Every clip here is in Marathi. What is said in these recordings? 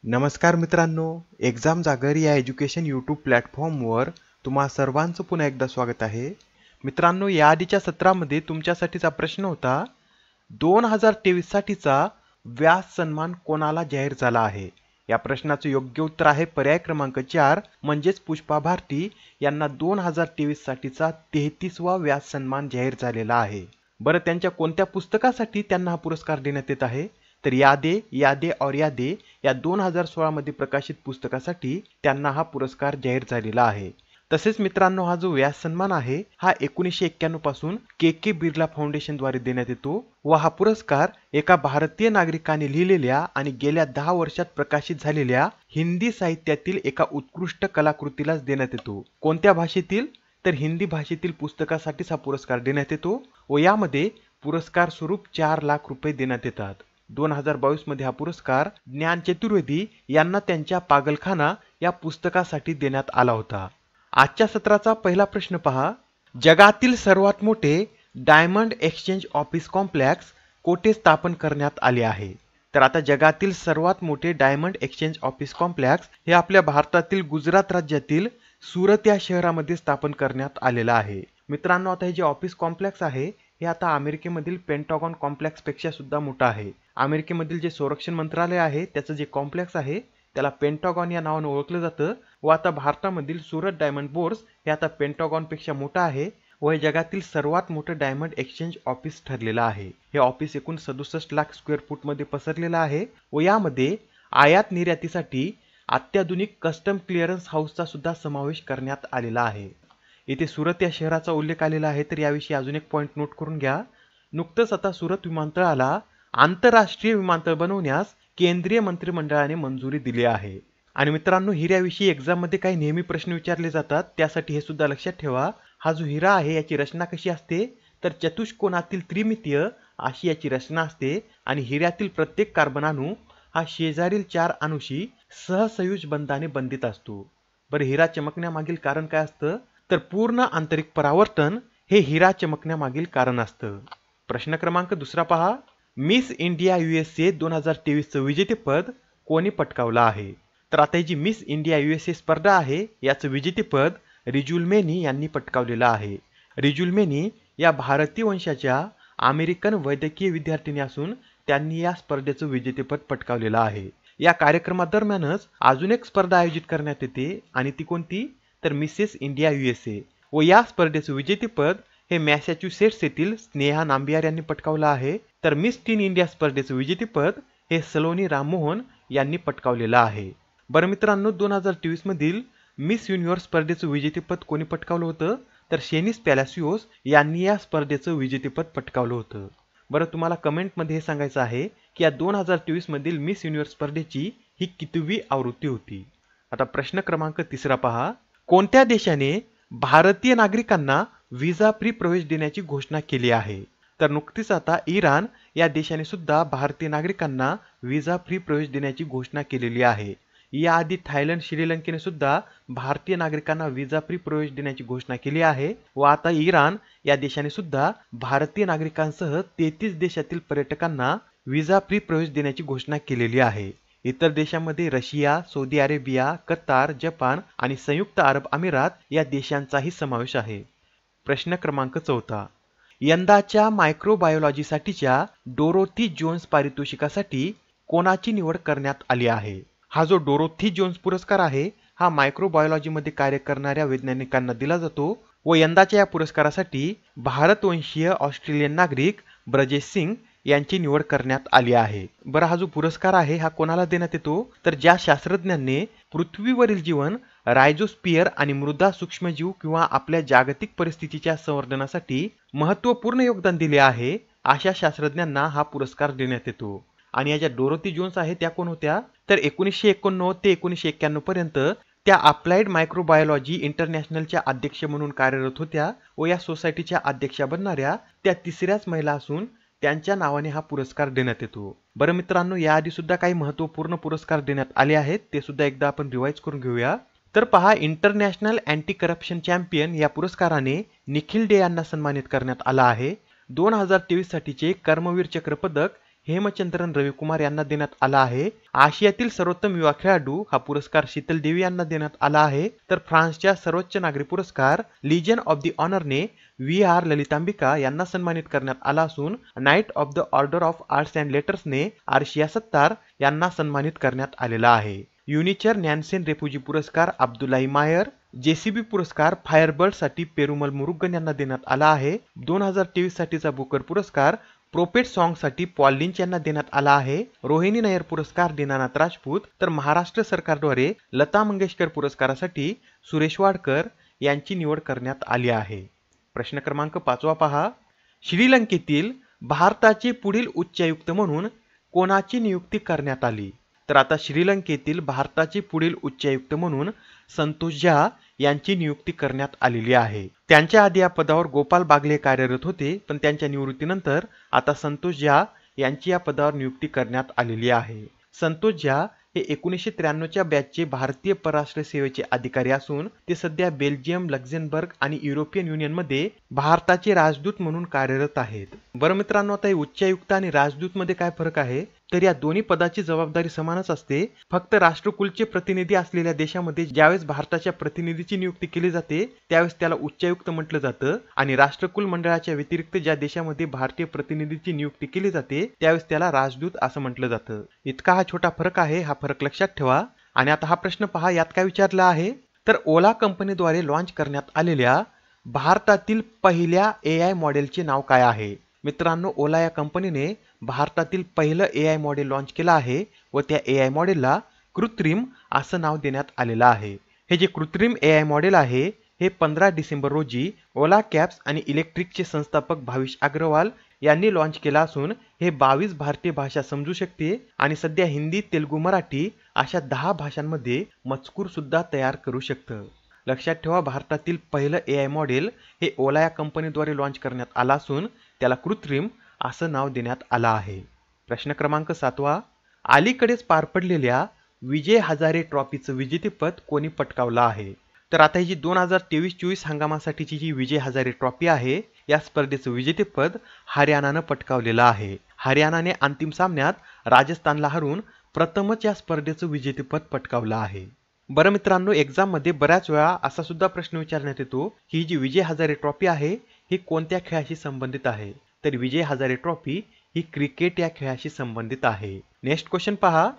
नमस्कार मित्रांनो, एक्झाम जागर या एज्युकेशन यूट्यूब प्लॅटफॉर्मवर तुम्हा सर्वांचं पुन्हा एकदा स्वागत आहे. मित्रांनो, या आधीच्या सत्रामध्ये तुमच्यासाठीचा प्रश्न होता 2023 साठीचा व्यास सन्मान कोणाला जाहीर झाला आहे. या प्रश्नाचं योग्य उत्तर आहे पर्याय क्रमांक 4 म्हणजेच पुष्पा भारती यांना 2023 साठीचा 33वा व्यास सन्मान जाहीर झालेला आहे. बरं, त्यांच्या कोणत्या पुस्तकासाठी त्यांना हा पुरस्कार देण्यात येत आहे? तर यादे यादे और यादे या 2016 मध्ये प्रकाशित पुस्तकासाठी त्यांना हा पुरस्कार जाहीर झालेला आहे. तसेच मित्रांनो, हा जो व्यास सन्मान आहे हा 1991 पासून के बिर्ला फाउंडेशन द्वारे देण्यात येतो व हा पुरस्कार एका भारतीय नागरिकाने लिहिलेल्या आणि गेल्या 10 वर्षात प्रकाशित झालेल्या हिंदी साहित्यातील एका उत्कृष्ट कलाकृतीलाच देण्यात येतो. कोणत्या भाषेतील? तर हिंदी भाषेतील पुस्तकासाठीच हा पुरस्कार देण्यात येतो व यामध्ये पुरस्कार स्वरूप 4 लाख रुपये देण्यात येतात. 2022 मध्ये हा पुरस्कार ज्ञान चतुर्वेदी यांना त्यांच्या पागलखाना या पुस्तकासाठी देण्यात आला होता. आजच्या सत्राचा पहिला प्रश्न पहा. जगातील सर्वात मोठे डायमंड एक्सचेंज ऑफिस कॉम्प्लेक्स कोठे स्थापन करण्यात आले आहे? तर आता जगातील सर्वात मोठे डायमंड एक्सचेंज ऑफिस कॉम्प्लेक्स हे आपल्या भारतातील गुजरात राज्यातील सुरत या शहरामध्ये स्थापन करण्यात आलेलं आहे. मित्रांनो, आता हे जे ऑफिस कॉम्प्लेक्स आहे हे आता अमेरिकेमधील पेंटागॉन कॉम्प्लेक्स पेक्षा सुद्धा मोठं आहे. अमेरिकेमधील जे संरक्षण मंत्रालय आहे त्याचं जे कॉम्प्लेक्स आहे त्याला पेंटागॉन या नावाने ओळखलं जातं व आता भारतामधील सुरत डायमंड बोर्स हे आता पेंटागॉन पेक्षा मोठं आहे व हे जगातील सर्वात मोठं डायमंड एक्सचेंज ऑफिस ठरलेलं आहे. हे ऑफिस एकूण 67 लाख स्क्वेअर फूट मध्ये पसरलेलं आहे व यामध्ये आयात निर्यातीसाठी अत्याधुनिक कस्टम क्लिअरन्स हाऊसचा सुद्धा समावेश करण्यात आलेला आहे. इथे सुरत या शहराचा उल्लेख आलेला आहे, तर याविषयी अजून एक पॉईंट नोट करून घ्या. नुकतंच आता सुरत विमानतळाला आंतरराष्ट्रीय विमानतळ बनवण्यास केंद्रीय मंत्रिमंडळाने मंजुरी दिली आहे. आणि मित्रांनो, हिऱ्याविषयी एक्झाम मध्ये काही नेहमी प्रश्न विचारले जातात, त्यासाठी हे सुद्धा लक्षात ठेवा. हा जो हिरा आहे याची रचना कशी असते? तर चतुष्कोनातील त्रिमितीय अशी याची रचना असते आणि हिऱ्यातील प्रत्येक कार्बन अणू हा शेजारील 4 अणूशी सहसंयुज बंधाने बंधित असतो. बरं, हिरा चमकण्यामागील कारण काय असतं? तर पूर्ण आंतरिक परावर्तन हे हिरा चमकण्यामागील कारण असतं. प्रश्न क्रमांक दुसरा पहा. मिस इंडिया USA 2023 चं विजेतेपद कोणी पटकावलं आहे? तर आता ही जी मिस इंडिया USA स्पर्धा आहे याचं विजेतेपद रिजुल्मेनी यांनी पटकावलेलं आहे. रिजुल्मेनी या भारतीय वंशाच्या अमेरिकन वैद्यकीय विद्यार्थिनी असून त्यांनी या स्पर्धेचं विजेतेपद पटकावलेलं आहे. या कार्यक्रमादरम्यानच अजून एक स्पर्धा आयोजित करण्यात येते आणि ती कोणती? तर मिसेस इंडिया USA व या स्पर्धेचं विजेतेपद हे मॅसॅच्युसेट्स येथील स्नेहा नांबियार यांनी पटकावलं आहे. तर मिस टीन इंडिया स्पर्धेचं विजेतेपद हे सलोनी राममोहन यांनी पटकावलेलं आहे. बरं मित्रांनो, 2023 मधील मिस युनिव्हर्स स्पर्धेचं विजेतेपद कोणी पटकावलं होतं? तर शेनिस पॅलासियोस यांनी या स्पर्धेचं विजेतेपद पटकावलं होतं. बरं, तुम्हाला कमेंटमध्ये हे सांगायचं आहे की या 2023 मधील मिस युनिव्हर्स स्पर्धेची ही कितवी आवृत्ती होती? आता प्रश्न क्रमांक तिसरा पहा. कोणत्या देशाने भारतीय नागरिकांना व्हिसा फ्री प्रवेश देण्याची घोषणा केली आहे? तर नुकतीच आता इराण या देशाने सुद्धा भारतीय नागरिकांना व्हिसा फ्री प्रवेश देण्याची घोषणा केलेली आहे. याआधी थायलंड, श्रीलंकेने सुद्धा भारतीय नागरिकांना व्हिसा फ्री प्रवेश देण्याची घोषणा केली आहे व आता इराण या देशाने सुद्धा भारतीय नागरिकांसह 33 देशातील पर्यटकांना व्हिसा फ्री प्रवेश देण्याची घोषणा केलेली आहे. इतर देशांमध्ये Russia, Saudi Arabia, Qatar, Japan आणि संयुक्त अरब अमिरात या देशांचाही समावेश आहे. प्रश्न क्रमांक चौथा. यंदाच्या मायक्रोबायोलॉजीसाठीच्या डोरोथी जोन्स पारितोषिकासाठी कोणाची निवड करण्यात आली आहे? हा जो डोरोथी जोन्स पुरस्कार आहे हा मायक्रोबायोलॉजीमध्ये कार्य करणाऱ्या वैज्ञानिकांना दिला जातो व यंदाच्या या पुरस्कारासाठी भारतवंशीय ऑस्ट्रेलियन नागरिक ब्रजेश सिंग यांची निवड करण्यात आली आहे. बरं, हा जो पुरस्कार आहे हा कोणाला देण्यात येतो? तर ज्या शास्त्रज्ञांनी पृथ्वीवरील जीवन, रायझोस्पियर आणि मृदा सूक्ष्मजीव किंवा आपल्या जागतिक परिस्थितीच्या संवर्धनासाठी महत्त्वपूर्ण योगदान दिले आहे अशा शास्त्रज्ञांना हा पुरस्कार देण्यात येतो. आणि या ज्या डोरोथी जोन्स आहेत त्या कोण होत्या? तर 1989 ते 1991 पर्यंत त्या अप्लाइड मायक्रोबायोलॉजी इंटरनॅशनलच्या अध्यक्ष म्हणून कार्यरत होत्या व या सोसायटीच्या अध्यक्षा बनणाऱ्या त्या तिसऱ्याच महिला असून त्यांच्या नावाने हा पुरस्कार देण्यात येतो. बरं मित्रांनो, याआधी सुद्धा काही महत्त्वपूर्ण पुरस्कार देण्यात आले आहेत, ते सुद्धा एकदा आपण रिवाइज करून घेऊया. तर पहा, इंटरनॅशनल अँटी करप्शन चॅम्पियन या पुरस्काराने निखिल डे यांना सन्मानित करण्यात आला आहे. 2023 साठीचे कर्मवीर चक्र पदक हेमचंद्रन रविकुमार यांना देण्यात आला आहे. आशियातील सर्वोत्तम युवा खेळाडू हा पुरस्कार शीतल देवी यांना देण्यात आला आहे. तर फ्रान्सच्या सर्वोच्च नागरी पुरस्कार लिजन ऑफ द ऑनरने VR ललितांबिका यांना सन्मानित करण्यात आला असून knight of the order of arts and लेटर्सने आर्शिया सत्तार यांना सन्मानित करण्यात आलेला आहे. युनिचर नॅन्सेन रेफ्युजी पुरस्कार अब्दुल्लाही मायर, JCB पुरस्कार फायरबर्ड साठी पेरुमल मुरुगन यांना देण्यात आला आहे. 2023 साठीचा बुकर पुरस्कार प्रोपेट सॉन्ग साठी पॉल लिंच यांना देण्यात आला आहे. रोहिणी नायर पुरस्कार दीनानाथ राजपूत, तर महाराष्ट्र सरकारद्वारे लता मंगेशकर पुरस्कारासाठी सुरेश वाडकर यांची निवड करण्यात आली आहे. प्रश्न क्रमांक 5 पहा. श्रीलंकेतील भारताचे पुढील उच्चायुक्त म्हणून कोणाची नियुक्ती करण्यात आली? तर आता श्रीलंकेतील भारताचे पुढील उच्चायुक्त म्हणून संतोष झा यांची नियुक्ती करण्यात आलेली आहे. त्यांच्या आधी या पदावर गोपाल बागले कार्यरत होते, पण त्यांच्या निवृत्तीनंतर आता संतोष झा यांची या पदावर नियुक्ती करण्यात आलेली आहे. संतोष झा हे 1993च्या बॅचचे भारतीय परराष्ट्र सेवेचे अधिकारी असून ते सध्या बेल्जियम, लक्झेंबर्ग आणि युरोपियन युनियनमध्ये भारताचे राजदूत म्हणून कार्यरत आहेत. बरं मित्रांनो, आता उच्चायुक्त आणि राजदूत मध्ये काय फरक आहे? तर या दोन्ही पदाची जबाबदारी समानच असते. फक्त राष्ट्रकुलचे प्रतिनिधी असलेल्या देशामध्ये ज्यावेळेस भारताच्या प्रतिनिधीची नियुक्ती केली जाते त्यावेळेस त्याला उच्चायुक्त म्हटलं जातं, आणि राष्ट्रकुल मंडळाच्या व्यतिरिक्त ज्या देशामध्ये भारतीय प्रतिनिधीची नियुक्ती केली जाते त्यावेळेस त्याला राजदूत असं म्हटलं जातं. इतका हा छोटा फरक आहे, हा फरक लक्षात ठेवा. आणि आता हा प्रश्न पहा, यात काय विचारला आहे? तर ओला कंपनीद्वारे लॉन्च करण्यात आलेल्या भारतातील पहिल्या AI मॉडेलचे नाव काय आहे? मित्रांनो, ओला या कंपनीने भारतातील पहिलं AI मॉडेल लॉन्च केलं आहे व त्या AI मॉडेलला कृत्रिम असं नाव देण्यात आलेलं आहे. हे जे कृत्रिम AI मॉडेल आहे हे 15 डिसेंबर रोजी ओला कॅब्स आणि इलेक्ट्रिकचे संस्थापक भाविश अग्रवाल यांनी लॉन्च केला असून हे 22 भारतीय भाषा समजू शकते आणि सध्या हिंदी, तेलुगू, मराठी अशा 10 भाषांमध्ये मजकूर सुद्धा तयार करू शकतं. लक्षात ठेवा, भारतातील पहिलं AI मॉडेल हे ओला या कंपनीद्वारे लॉन्च करण्यात आलं असून त्याला कृत्रिम असं नाव देण्यात आलं आहे. प्रश्न क्रमांक 7. अलीकडेच पार पडलेल्या विजय हजारे ट्रॉफीचं विजेतेपद कोणी पटकावलं आहे? तर आता ही जी 2023-24 हंगामासाठीची जी विजय हजारे ट्रॉफी आहे या स्पर्धेचं विजेतेपद हरियाणानं पटकावलेलं आहे. हरियाणाने अंतिम सामन्यात राजस्थानला हरवून प्रथमच या स्पर्धेचं विजेतेपद पटकावलं आहे. बरं मित्रांनो, एक्झाम मध्ये बऱ्याच वेळा असा सुद्धा प्रश्न विचारण्यात येतो की ही जी विजय हजारे ट्रॉफी आहे ही कोणत्या खेळाशी संबंधित आहे? तर विजय हजारे ट्रॉफी ही क्रिकेट या खेळाशी संबंधित आहे. नेक्स्ट क्वेश्चन पहा.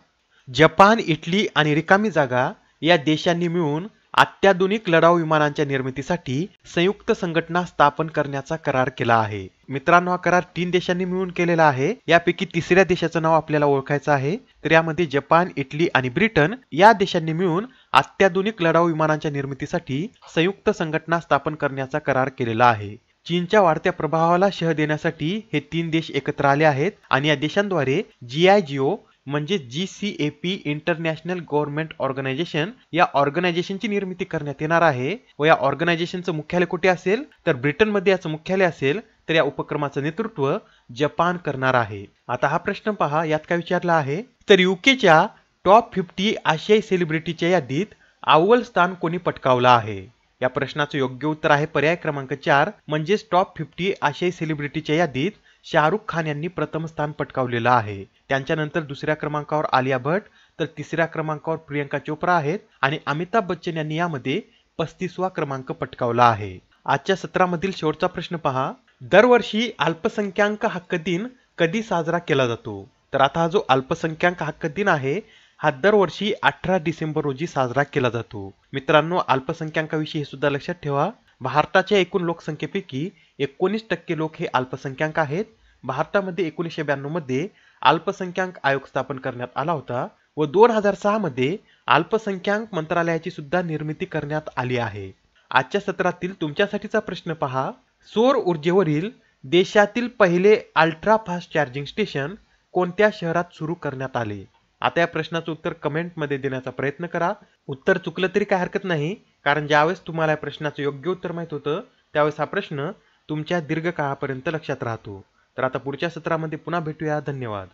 जपान, इटली आणि रिकामी जागा या देशांनी मिळून अत्याधुनिक लढाऊ विमानांच्या निर्मितीसाठी संयुक्त संघटना स्थापन करण्याचा करार केला आहे. मित्रांनो, हा करार 3 देशांनी मिळून केलेला आहे. यापैकी तिसऱ्या देशाचं नाव आपल्याला ओळखायचं आहे. तर यामध्ये जपान, इटली आणि ब्रिटन या देशांनी मिळून अत्याधुनिक लढाऊ विमानांच्या निर्मितीसाठी संयुक्त संघटना स्थापन करण्याचा करार केलेला आहे. चीनच्या वाढत्या प्रभावाला शह देण्यासाठी हे 3 देश एकत्र आले आहेत आणि या देशांद्वारे GIGO म्हणजे GCAP इंटरनॅशनल गव्हर्नमेंट ऑर्गनायझेशन या ऑर्गनायझेशनची निर्मिती करण्यात येणार आहे व या ऑर्गनायझेशनचं मुख्यालय कुठे असेल? तर ब्रिटनमध्ये याचं मुख्यालय असेल. तर या उपक्रमाचं नेतृत्व जपान करणार आहे. आता हा प्रश्न पहा, यात काय विचारला आहे? तर UKच्या टॉप 50 आशियाई सेलिब्रिटीच्या यादीत अव्वल स्थान कोणी पटकावलं आहे? या प्रश्नाचं योग्य उत्तर आहे पर्याय क्रमांक 4 म्हणजेच टॉप 50 आशियाई सेलिब्रिटीच्या यादीत शाहरुख खान यांनी प्रथम स्थान पटकावलेलं आहे. त्यांच्यानंतर दुसऱ्या क्रमांकावर आलिया भट्ट, तर तिसऱ्या क्रमांकावर प्रियंका चोप्रा आहेत आणि अमिताभ बच्चन यांनी यामध्ये 35वा क्रमांक पटकावला आहे. आजच्या सत्रामधील शेवटचा प्रश्न पहा. दरवर्षी अल्पसंख्याक हक्क दिन कधी साजरा केला जातो? तर आता हा जो अल्पसंख्याक हक्क दिन आहे हा दरवर्षी 18 डिसेंबर रोजी साजरा केला जातो. मित्रांनो, अल्पसंख्याकांविषयी हे सुद्धा लक्षात ठेवा. भारताच्या एकूण लोकसंख्येपैकी 19% लोक हे अल्पसंख्याक आहेत. भारतामध्ये 1992 मध्ये अल्पसंख्याक आयोग स्थापन करण्यात आला होता व 2006 मध्ये अल्पसंख्याक मंत्रालयाची सुद्धा निर्मिती करण्यात आली आहे. आजच्या सत्रातील तुमच्यासाठीचा प्रश्न पहा. सौर ऊर्जेवरील देशातील पहिले अल्ट्रा फास्ट चार्जिंग स्टेशन कोणत्या शहरात सुरू करण्यात आले? आता या प्रश्नाचं उत्तर कमेंट मध्ये देण्याचा प्रयत्न करा. उत्तर चुकलं तरी काय हरकत नाही, कारण ज्यावेळेस तुम्हाला या प्रश्नाचं योग्य उत्तर माहित होतं त्यावेळेस हा प्रश्न तुमच्या दीर्घकाळापर्यंत लक्षात राहतो. तर आता पुढच्या सत्रामध्ये पुन्हा भेटूया. धन्यवाद.